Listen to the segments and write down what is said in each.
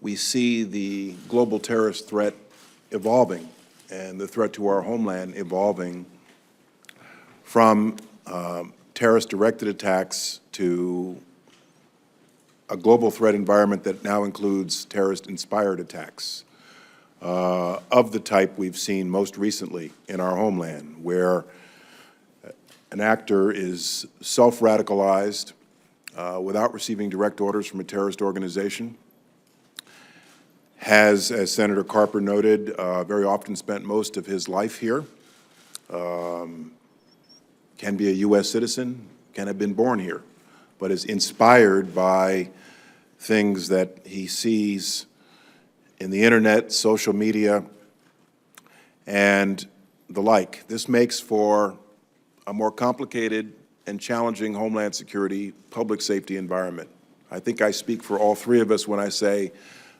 we see the global terrorist threat evolving and the threat to our homeland evolving from terrorist-directed attacks to a global threat environment that now includes terrorist-inspired attacks of the type we've seen most recently in our homeland, where an actor is self-radicalized without receiving direct orders from a terrorist organization, has, as Senator Carper noted, very often spent most of his life here, can be a U.S. citizen, can have been born here, but is inspired by things that he sees in the internet, social media, and the like. This makes for a more complicated and challenging homeland security, public safety environment. I think I speak for all three of us when I say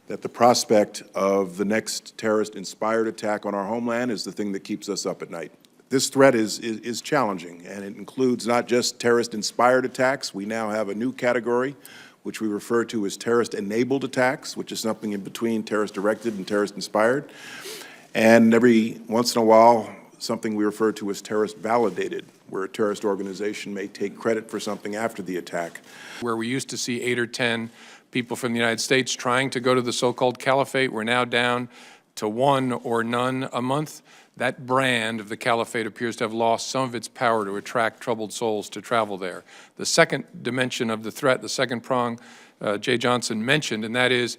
that the prospect of the next terrorist-inspired attack on our homeland is the thing that keeps us up at night. This threat is challenging, and it includes not just terrorist-inspired attacks. We now have a new category, which we refer to as terrorist-enabled attacks, which is something in between terrorist-directed and terrorist-inspired. And every once in a while, something we refer to as terrorist-validated, where a terrorist organization may take credit for something after the attack. Where we used to see 8 or 10 people from the United States trying to go to the so-called caliphate, we're now down to 1 or none a month. That brand of the caliphate appears to have lost some of its power to attract troubled souls to travel there. The second dimension of the threat, the second prong Jay Johnson mentioned, and that is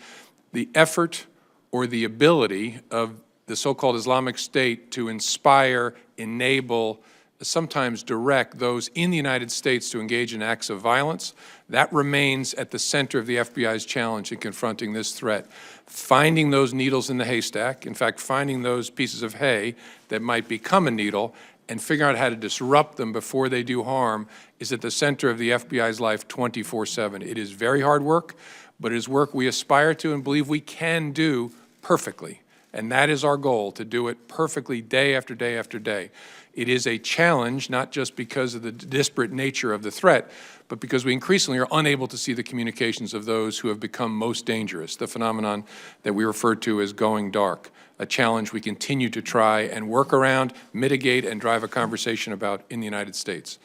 the effort or the ability of the so-called Islamic State to inspire, enable, sometimes direct those in the United States to engage in acts of violence. That remains at the center of the FBI's challenge in confronting this threat. Finding those needles in the haystack, in fact, finding those pieces of hay that might become a needle and figuring out how to disrupt them before they do harm is at the center of the FBI's life 24/7. It is very hard work, but it is work we aspire to and believe we can do perfectly. And that is our goal, to do it perfectly day after day after day. It is a challenge, not just because of the disparate nature of the threat, but because we increasingly are unable to see the communications of those who have become most dangerous, the phenomenon that we refer to as going dark, a challenge we continue to try and work around, mitigate, and drive a conversation about in the United States.